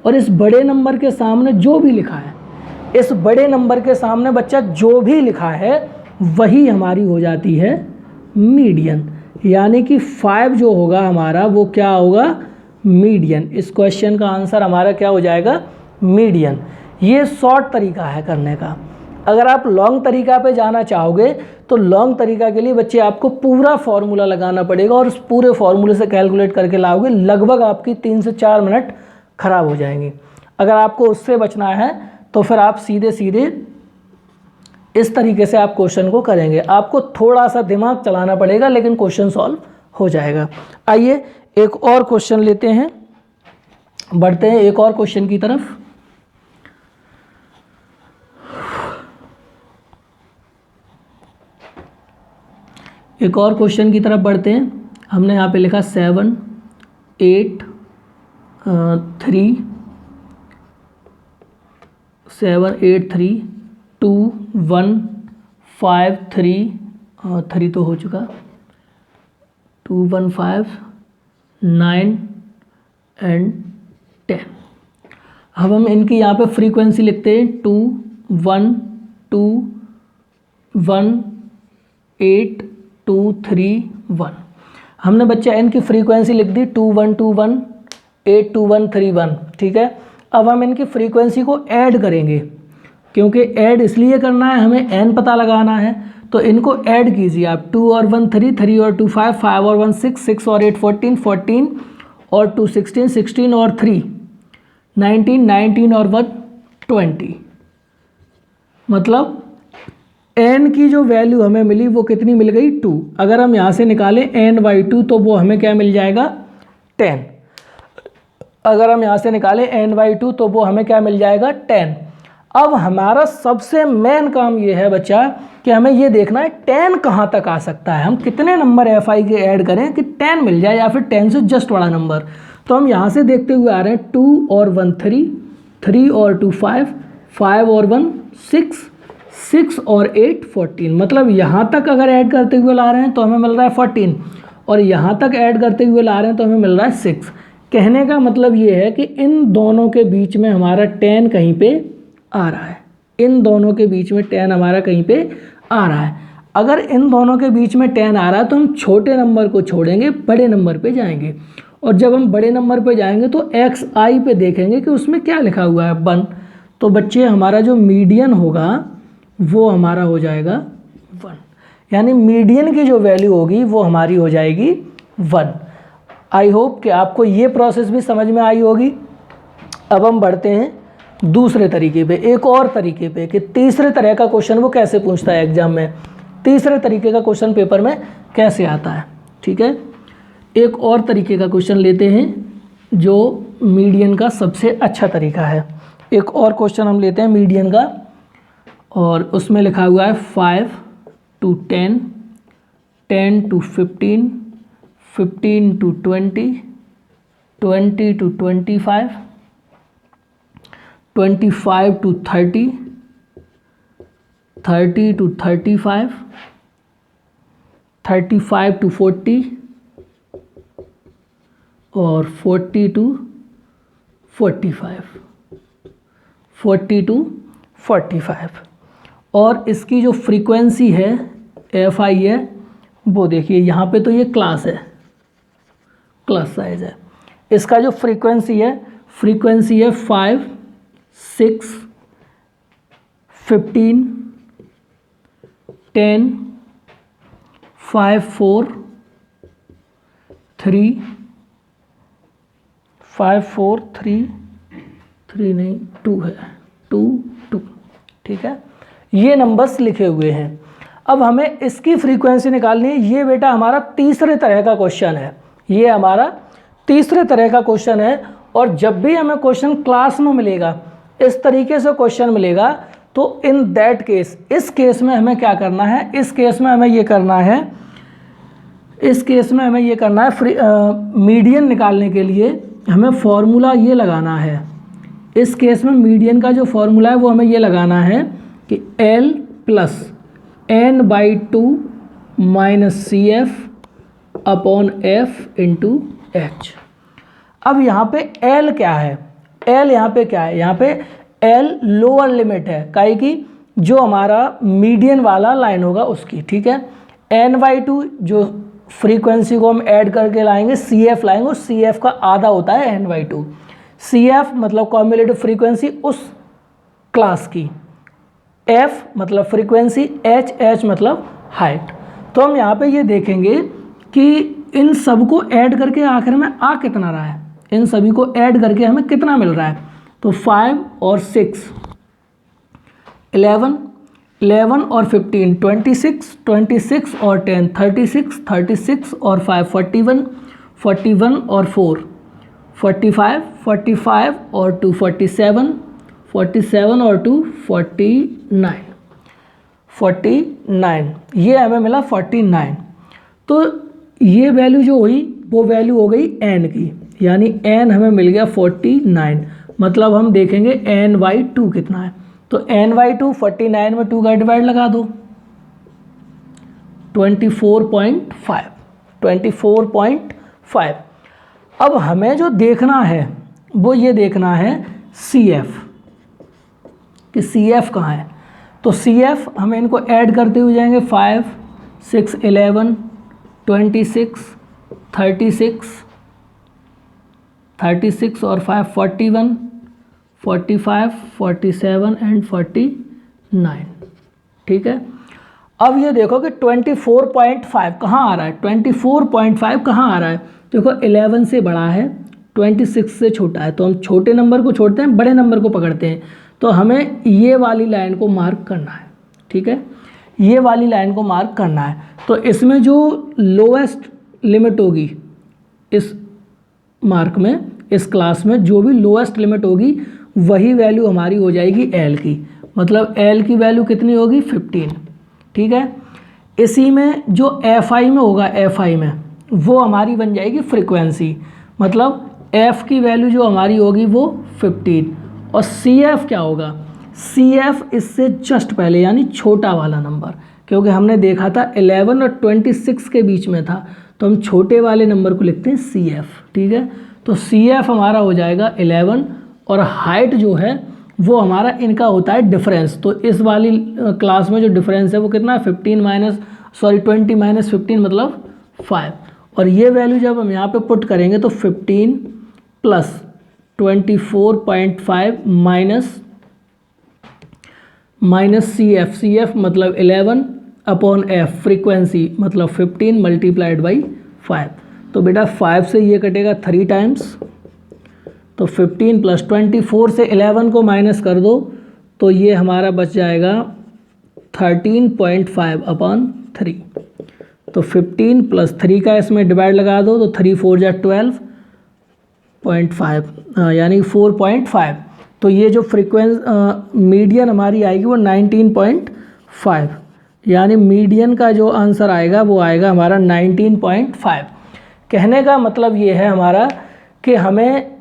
और इस बड़े नंबर के सामने जो भी लिखा है, इस बड़े नंबर के सामने बच्चा जो भी लिखा है वही हमारी हो जाती है मीडियन। यानी कि 5 जो होगा हमारा वो क्या होगा? मीडियन। इस क्वेश्चन का आंसर हमारा क्या हो जाएगा? मीडियन। ये शॉर्ट तरीका है करने का। अगर आप लॉन्ग तरीका पे जाना चाहोगे तो लॉन्ग तरीका के लिए बच्चे आपको पूरा फॉर्मूला लगाना पड़ेगा, और उस पूरे फॉर्मूले से कैलकुलेट करके लाओगे, लगभग आपकी 3 से 4 मिनट खराब हो जाएंगे। अगर आपको उससे बचना है तो फिर आप सीधे सीधे इस तरीके से आप क्वेश्चन को करेंगे। आपको थोड़ा सा दिमाग चलाना पड़ेगा, लेकिन क्वेश्चन सॉल्व हो जाएगा। आइए एक और क्वेश्चन लेते हैं, बढ़ते हैं एक और क्वेश्चन की तरफ। एक और क्वेश्चन की तरफ बढ़ते हैं। हमने यहाँ पे लिखा 7 8 3 7 8 3 2 1 5 3 3 तो हो चुका, 2 1 5 9 एंड 10। अब हम इनकी यहाँ पे फ्रीक्वेंसी लिखते हैं 2 1 2 1 8 2 3 1। हमने बच्चा इनकी फ्रीक्वेंसी लिख दी 2 1 2 1 8 2 1 3 1, ठीक है। अब हम इनकी फ्रीक्वेंसी को ऐड करेंगे, क्योंकि ऐड इसलिए करना है, हमें n पता लगाना है। तो इनको ऐड कीजिए आप, 2 और 1 3, 3 और 2 5, 5 और 1 6, 6 और 8 14, 14 और 2 16, 16 और 3 19, 19 और 1 20। मतलब n की जो वैल्यू हमें मिली वो कितनी मिल गई? 2। अगर हम यहाँ से निकालें n/2 तो वो हमें क्या मिल जाएगा? 10। अगर हम यहाँ से निकालें n/2 तो वो हमें क्या मिल जाएगा? 10। अब हमारा सबसे मेन काम ये है बच्चा कि हमें ये देखना है 10 कहाँ तक आ सकता है, हम कितने नंबर fi के ऐड करें कि 10 मिल जाए, या फिर 10 से जस्ट बड़ा नंबर। तो हम यहाँ से देखते हुए आ रहे हैं 2 और 1 3, 3 और 2 5, 5 और 1 6, 6 और 8 14। मतलब यहाँ तक अगर ऐड करते हुए ला रहे हैं तो हमें मिल रहा है 14, और यहाँ तक ऐड करते हुए ला रहे हैं तो हमें मिल रहा है 6। कहने का मतलब ये है कि इन दोनों के बीच में हमारा 10 कहीं पे आ रहा है, इन दोनों के बीच में 10 हमारा कहीं पे आ रहा है। अगर इन दोनों के बीच में 10 आ रहा है तो हम छोटे नंबर को छोड़ेंगे, बड़े नंबर पे जाएंगे, और जब हम बड़े नंबर पे जाएंगे तो एक्स आई पे देखेंगे कि उसमें क्या लिखा हुआ है 1। तो बच्चे हमारा जो मीडियन होगा वो हमारा हो जाएगा 1, यानी मीडियन की जो वैल्यू होगी वो हमारी हो जाएगी 1। आई होप कि आपको ये प्रोसेस भी समझ में आई होगी। अब हम बढ़ते हैं दूसरे तरीके पे, एक और तरीके पे कि तीसरे तरह का क्वेश्चन वो कैसे पूछता है एग्जाम में, तीसरे तरीके का क्वेश्चन पेपर में कैसे आता है। ठीक है, एक और तरीके का क्वेश्चन लेते हैं जो मीडियन का सबसे अच्छा तरीका है। एक और क्वेश्चन हम लेते हैं मीडियन का, और उसमें लिखा हुआ है 5 to 10, 10 to 15, 15 to 20, 20 to 25, 25 to 30, 30 to 35, 35 to 40 और 40 to 45, 40 to 45। और इसकी जो फ्रीक्वेंसी है एफ आई है वो देखिए, यहाँ पे तो ये क्लास है, क्लास साइज है। इसका जो फ्रीक्वेंसी है 5, 6, 15, 10, 5, 4, 3, 5, 4, 3 नहीं 2 है, 2, 2। ठीक है, ये नंबर्स लिखे हुए हैं। अब हमें इसकी फ्रीक्वेंसी निकालनी है। ये बेटा हमारा तीसरे तरह का क्वेश्चन है, ये हमारा तीसरे तरह का क्वेश्चन है। और जब भी हमें क्वेश्चन क्लास में मिलेगा, इस तरीके से क्वेश्चन मिलेगा, तो इन दैट केस, इस केस में हमें क्या करना है, इस केस में हमें ये करना है, इस केस में हमें ये करना है, मीडियन निकालने के लिए हमें फॉर्मूला ये लगाना है। इस केस में मीडियन का जो फॉर्मूला है वो हमें ये लगाना है कि L plus n/2 minus CF upon F into H। अब यहाँ पे L क्या है, L यहाँ पे क्या है, यहाँ पे L लोअर लिमिट है काहे की, जो हमारा मीडियन वाला लाइन होगा उसकी। ठीक है, n/2 जो फ्रीक्वेंसी को हम ऐड करके लाएंगे, CF लाएंगे, और CF का आधा होता है n/2। CF मतलब कॉम्युलेटिव फ्रीक्वेंसी उस क्लास की, F मतलब फ्रीक्वेंसी, H मतलब हाइट। तो हम यहाँ पे ये देखेंगे कि इन सब को ऐड करके आखिर में आ कितना रहा है, इन सभी को ऐड करके हमें कितना मिल रहा है। तो 5 और 6 11, 11 और 15 26, 26 और 10 36, 36 और 5 41, 41 और 4 45, 45 और 2 47, 47 और 2 49, 49, ये हमें मिला 49। तो ये वैल्यू जो हुई वो वैल्यू हो गई n की, यानी n हमें मिल गया 49। मतलब हम देखेंगे n/2 कितना है, तो n/2 49 में 2 का डिवाइड लगा दो, 24.5, 24.5। अब हमें जो देखना है वो ये देखना है CF, कि CF कहाँ है। तो CF हमें इनको ऐड करते हुए जाएंगे, 5, 6, 11, 26, 36, 36 और 5 41, 45, 47 एंड 49। ठीक है, अब ये देखो कि 24.5 कहाँ आ रहा है, 24.5 कहाँ आ रहा है। देखो 11 से बड़ा है, 26 से छोटा है, तो हम छोटे नंबर को छोड़ते हैं, बड़े नंबर को पकड़ते हैं। तो हमें ये वाली लाइन को मार्क करना है। ठीक है, ये वाली लाइन को मार्क करना है। तो इसमें जो लोएस्ट लिमिट होगी इस मार्क में, इस क्लास में जो भी लोएस्ट लिमिट होगी वही वैल्यू हमारी हो जाएगी L की। मतलब L की वैल्यू कितनी होगी, 15। ठीक है, इसी में जो FI में होगा, FI में वो हमारी बन जाएगी फ्रीक्वेंसी। मतलब F की वैल्यू जो हमारी होगी वो 15, और CF क्या होगा, CF इससे जस्ट पहले यानी छोटा वाला नंबर, क्योंकि हमने देखा था 11 और 26 के बीच में था, तो हम छोटे वाले नंबर को लिखते हैं CF। ठीक है, तो CF हमारा हो जाएगा 11, और हाइट जो है वो हमारा इनका होता है डिफरेंस। तो इस वाली क्लास में जो डिफरेंस है वो कितना है 20 माइनस 15 मतलब 5। और ये वैल्यू जब हम यहाँ पे पुट करेंगे तो 15 प्लस 24.5 माइनस सी एफ मतलब 11 अपॉन एफ फ्रीक्वेंसी मतलब 15 मल्टीप्लाइड बाई 5। तो बेटा 5 से ये कटेगा 3 टाइम्स, तो 15 प्लस 24 से 11 को माइनस कर दो तो ये हमारा बच जाएगा 13.5 अपॉन 3। तो 15 प्लस 3 का इसमें डिवाइड लगा दो तो 3 4 जा 12.5 यानी 4.5। तो ये जो मीडियन हमारी आएगी वो 19.5, यानी मीडियन का जो आंसर आएगा वो आएगा हमारा 19.5। कहने का मतलब ये है हमारा कि हमें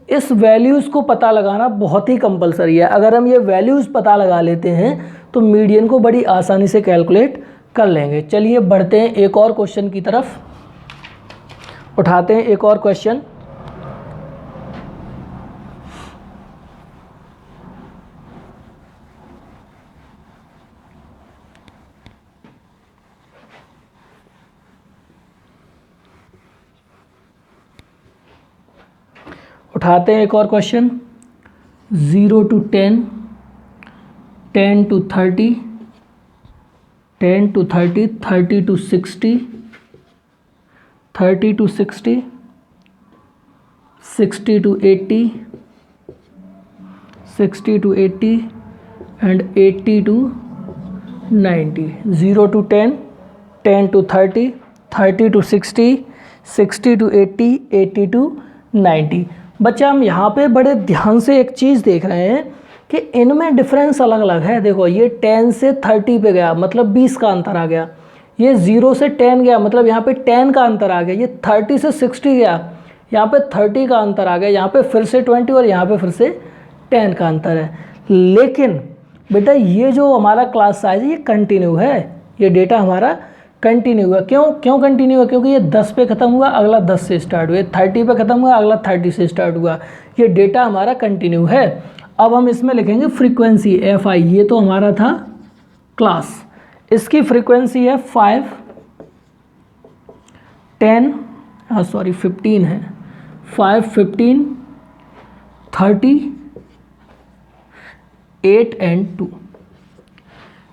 इस वैल्यूज़ को पता लगाना बहुत ही कंपलसरी है। अगर हम ये वैल्यूज़ पता लगा लेते हैं तो मीडियन को बड़ी आसानी से कैलकुलेट कर लेंगे। चलिए बढ़ते हैं एक और क्वेश्चन की तरफ, उठाते हैं एक और क्वेश्चन। उठाते हैं एक और question. 0 to 10, 10 to 30, 10 to 30, 30 to 60, 30 to 60, 60 to 80, 60 to 80 and 80 to 90। 0 to 10, 10 to 30, 30 to 60, 60 to 80, 80 to 90। बच्चा हम यहाँ पे बड़े ध्यान से एक चीज़ देख रहे हैं कि इनमें डिफरेंस अलग अलग है। देखो ये 10 से 30 पे गया मतलब 20 का अंतर आ गया, ये 0 से 10 गया मतलब यहाँ पे 10 का अंतर आ गया, ये 30 से 60 गया यहाँ पे 30 का अंतर आ गया, यहाँ पे फिर से 20 और यहाँ पे फिर से 10 का अंतर है। लेकिन बेटा ये जो हमारा क्लास साइज है ये कंटिन्यू है, ये डेटा हमारा कंटिन्यू हुआ। क्यों कंटिन्यू हुआ? क्योंकि ये 10 पे ख़त्म हुआ अगला 10 से स्टार्ट हुआ, ये 30 पे ख़त्म हुआ अगला 30 से स्टार्ट हुआ, ये डेटा हमारा कंटिन्यू है। अब हम इसमें लिखेंगे फ्रीक्वेंसी एफ आई, ये तो हमारा था क्लास, इसकी फ्रीक्वेंसी है 5, 10 15 है, 5, 15, 30, 8 एंड 2,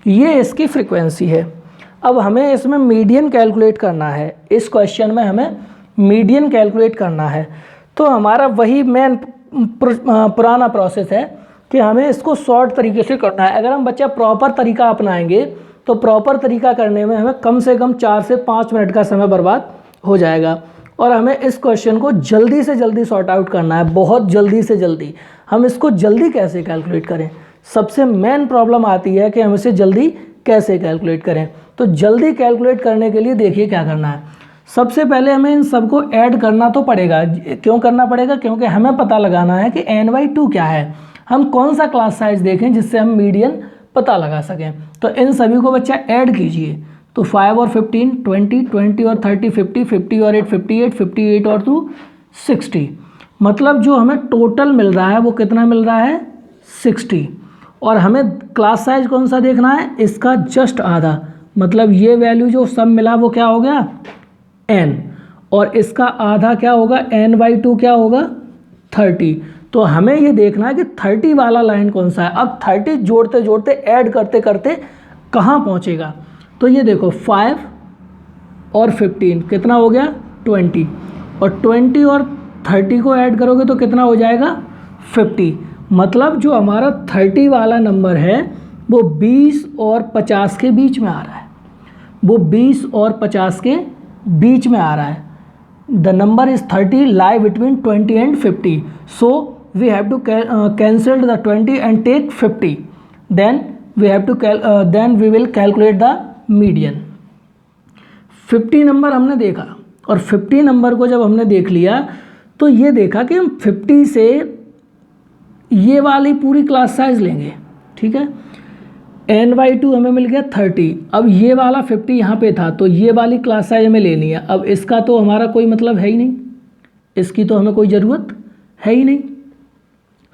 ये इसकी फ्रीक्वेंसी है। अब हमें इसमें मीडियन कैलकुलेट करना है, इस क्वेश्चन में हमें मीडियन कैलकुलेट करना है। तो हमारा वही मेन पुराना प्रोसेस है कि हमें इसको शॉर्ट तरीके से करना है। अगर हम बच्चा प्रॉपर तरीका अपनाएंगे तो प्रॉपर तरीका करने में हमें कम से कम 4 से 5 मिनट का समय बर्बाद हो जाएगा और हमें इस क्वेश्चन को जल्दी से जल्दी सॉर्ट आउट करना है, बहुत जल्दी से जल्दी। हम इसको जल्दी कैसे कैलकुलेट करें, सबसे मेन प्रॉब्लम आती है कि हम इसे जल्दी कैसे कैलकुलेट करें। तो जल्दी कैलकुलेट करने के लिए देखिए क्या करना है। सबसे पहले हमें इन सबको ऐड करना तो पड़ेगा। क्यों करना पड़ेगा? क्योंकि हमें पता लगाना है कि n/2 क्या है, हम कौन सा क्लास साइज देखें जिससे हम मीडियन पता लगा सकें। तो इन सभी को बच्चा ऐड कीजिए। तो 5 और 15 20, 20 और 30 50, 50 और 8 58, 58 और 2 60, मतलब जो हमें टोटल मिल रहा है वो कितना मिल रहा है 60। और हमें क्लास साइज कौन सा देखना है, इसका जस्ट आधा, मतलब ये वैल्यू जो सब मिला वो क्या हो गया n, और इसका आधा क्या होगा n/2 क्या होगा 30। तो हमें ये देखना है कि 30 वाला लाइन कौन सा है। अब 30 जोड़ते जोड़ते ऐड करते करते कहाँ पहुँचेगा, तो ये देखो 5 और 15 कितना हो गया 20, और 20 और 30 को ऐड करोगे तो कितना हो जाएगा 50। मतलब जो हमारा 30 वाला नंबर है वो 20 और 50 के बीच में आ रहा है, वो 20 और 50 के बीच में आ रहा है। The number is 30 lie between 20 and 50, so we have to cancel the 20 and take 50, then we will calculate the median. 50 number हमने देखा, और 50 नंबर को जब हमने देख लिया तो ये देखा कि हम 50 से ये वाली पूरी क्लास साइज लेंगे, ठीक है। n/2 हमें मिल गया 30, अब ये वाला 50 यहाँ पे था तो ये वाली क्लास साइज हमें लेनी है। अब इसका तो हमारा कोई मतलब है ही नहीं, इसकी तो हमें कोई ज़रूरत है ही नहीं।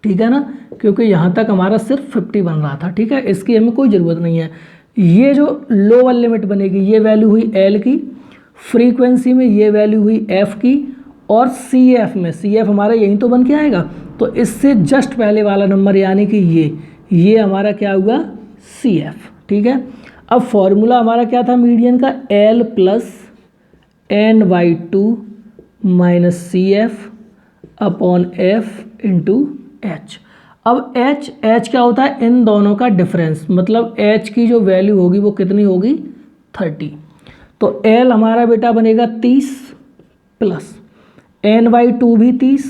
ठीक है ना, क्योंकि यहाँ तक हमारा सिर्फ 50 बन रहा था। ठीक है, इसकी हमें कोई ज़रूरत नहीं है। ये जो लोअर लिमिट बनेगी ये वैल्यू हुई एल की, फ्रीक्वेंसी में ये वैल्यू हुई एफ की, और सी एफ में, सी एफ हमारा यहीं तो बन के आएगा, तो इससे जस्ट पहले वाला नंबर यानी कि ये हमारा क्या हुआ सी एफ। ठीक है, अब फॉर्मूला हमारा क्या था मीडियन का, L plus n by two minus c f upon f into h. अब एच क्या होता है, इन दोनों का डिफरेंस, मतलब एच की जो वैल्यू होगी वो कितनी होगी 30। तो एल हमारा बेटा बनेगा 30 प्लस एन बाई टू भी 30,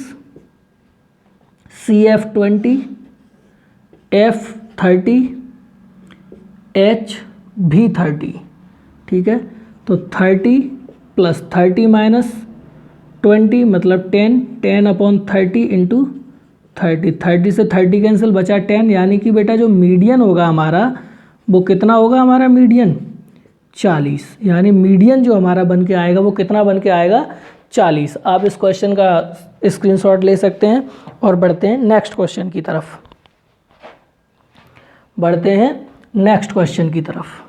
सी एफ 20, एफ 30, एच भी 30। ठीक है, तो 30 प्लस 30 माइनस 20 मतलब 10, 10 अपॉन 30 इंटू 30, 30 से 30 कैंसिल, बचा 10, यानी कि बेटा जो मीडियन होगा हमारा वो कितना होगा, हमारा मीडियन 40, यानी मीडियन जो हमारा बन के आएगा वो कितना बन के आएगा 40। आप इस क्वेश्चन का स्क्रीनशॉट ले सकते हैं और बढ़ते हैं नेक्स्ट क्वेश्चन की तरफ, बढ़ते हैं नेक्स्ट क्वेश्चन की तरफ।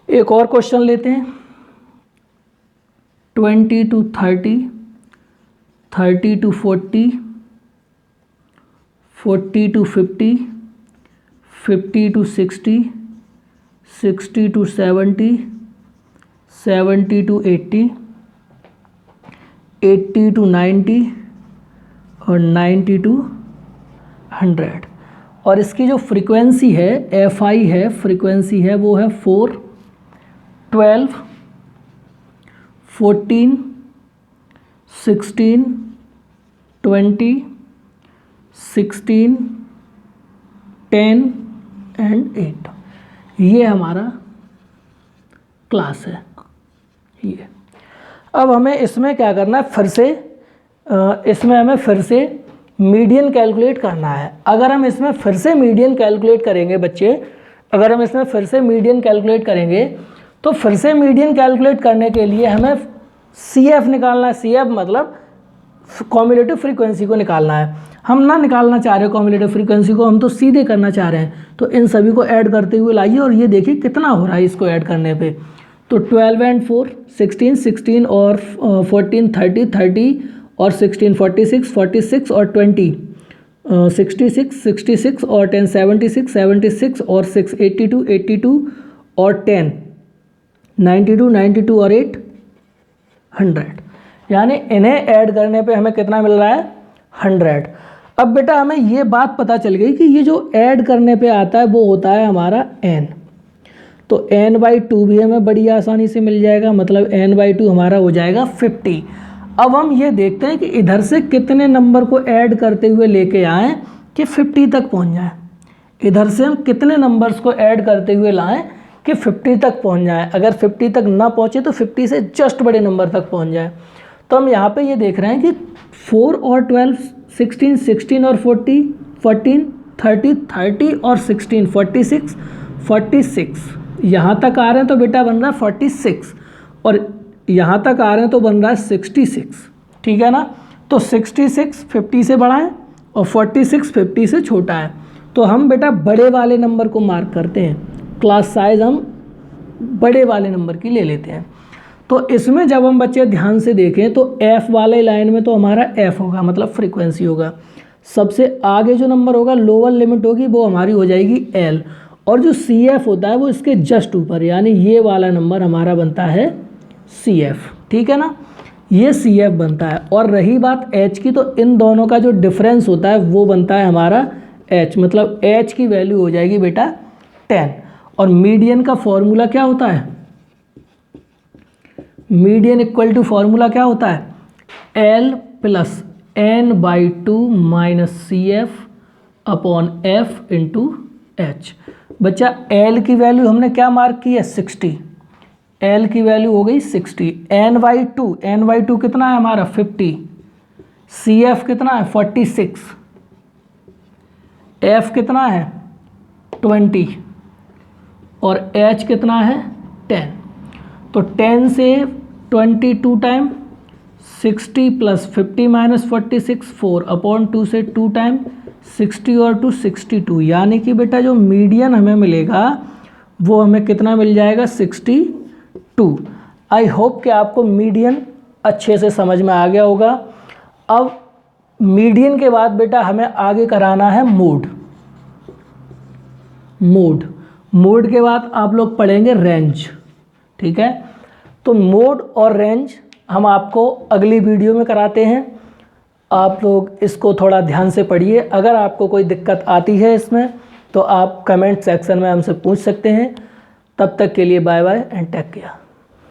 एक और क्वेश्चन लेते हैं, 20 to 30, 30 to 40, 40 to 50, 50 to 60, 60 to 70, 70 to 80, 80 to 90 और 90 to 100। और इसकी जो फ्रीक्वेंसी है एफ आई है, फ्रीक्वेंसी है वो है 4, 12, 14, 16, 20, 16, 10 एंड 8। ये हमारा क्लास है ये। अब हमें इसमें क्या करना है, फिर से इसमें हमें फिर से मीडियन कैलकुलेट करना है। अगर हम इसमें फिर से मीडियन कैलकुलेट करेंगे बच्चे, अगर हम इसमें फिर से मीडियन कैलकुलेट करेंगे तो फिर से मीडियन कैलकुलेट करने के लिए हमें सी एफ निकालना है। सी एफ मतलब कॉम्युलेटिव फ्रीक्वेंसी को निकालना है। हम ना निकालना चाह रहे कॉम्युलेटिव फ्रीक्वेंसी को, हम तो सीधे करना चाह रहे हैं। तो इन सभी को ऐड करते हुए लाइए और ये देखिए कितना हो रहा है इसको ऐड करने पे। तो 12 एंड 4 16, 16 और 14 30, 30 और 16 46, 46 और 20 66, 66 और 10 76, 76 और 6 82, 82 और 10 92, 92 और 8 100। यानी इन्हें ऐड करने पे हमें कितना मिल रहा है 100। अब बेटा हमें ये बात पता चल गई कि ये जो ऐड करने पे आता है वो होता है हमारा n। तो n/2 भी हमें बड़ी आसानी से मिल जाएगा, मतलब n/2 हमारा हो जाएगा 50। अब हम ये देखते हैं कि इधर से कितने नंबर को ऐड करते हुए लेके आएँ कि 50 तक पहुंच जाए। इधर से हम कितने नंबर्स को ऐड करते हुए लाएं कि 50 तक पहुंच जाए। अगर 50 तक ना पहुंचे तो 50 से जस्ट बड़े नंबर तक पहुंच जाए। तो हम यहाँ पे ये देख रहे हैं कि 4 और 12 16, 16 और 40 14 30 30 और 16 46 46 यहाँ तक आ रहे हैं तो बेटा बन रहा है 46 और यहाँ तक आ रहे हैं तो बन रहा है 66। ठीक है ना, तो 66 50 से बड़ा है और 46 50 से छोटा है। तो हम बेटा बड़े वाले नंबर को मार्क करते हैं, क्लास साइज हम बड़े वाले नंबर की ले लेते हैं। तो इसमें जब हम बच्चे ध्यान से देखें तो f वाले लाइन में तो हमारा f होगा, मतलब फ्रीक्वेंसी होगा। सबसे आगे जो नंबर होगा लोअर लिमिट होगी वो हमारी हो जाएगी l, और जो cf होता है वो इसके जस्ट ऊपर, यानी ये वाला नंबर हमारा बनता है cf। ठीक है ना, ये cf बनता है। और रही बात h की, तो इन दोनों का जो डिफरेंस होता है वो बनता है हमारा h, मतलब h की वैल्यू हो जाएगी बेटा 10। और मीडियन का फॉर्मूला क्या होता है, मीडियन इक्वल टू फॉर्मूला क्या होता है L plus n/2 minus c f upon f into h. बच्चा L की वैल्यू हमने क्या मार्क की है 60, L की वैल्यू हो गई 60। n/2 कितना है हमारा 50, सी एफ कितना है 46, एफ कितना है 20, और h कितना है 10, तो 10 से 22 टाइम 60 प्लस 50 माइनस 46 4/2 से 2 टाइम 60 और 2 62, यानी कि बेटा जो मीडियन हमें मिलेगा वो हमें कितना मिल जाएगा 62। आई होप कि आपको मीडियन अच्छे से समझ में आ गया होगा। अब मीडियन के बाद बेटा हमें आगे कराना है मोड। मोड के बाद आप लोग पढ़ेंगे रेंज, ठीक है। तो मोड और रेंज हम आपको अगली वीडियो में कराते हैं। आप लोग इसको थोड़ा ध्यान से पढ़िए। अगर आपको कोई दिक्कत आती है इसमें तो आप कमेंट सेक्शन में हमसे पूछ सकते हैं। तब तक के लिए bye bye and take care.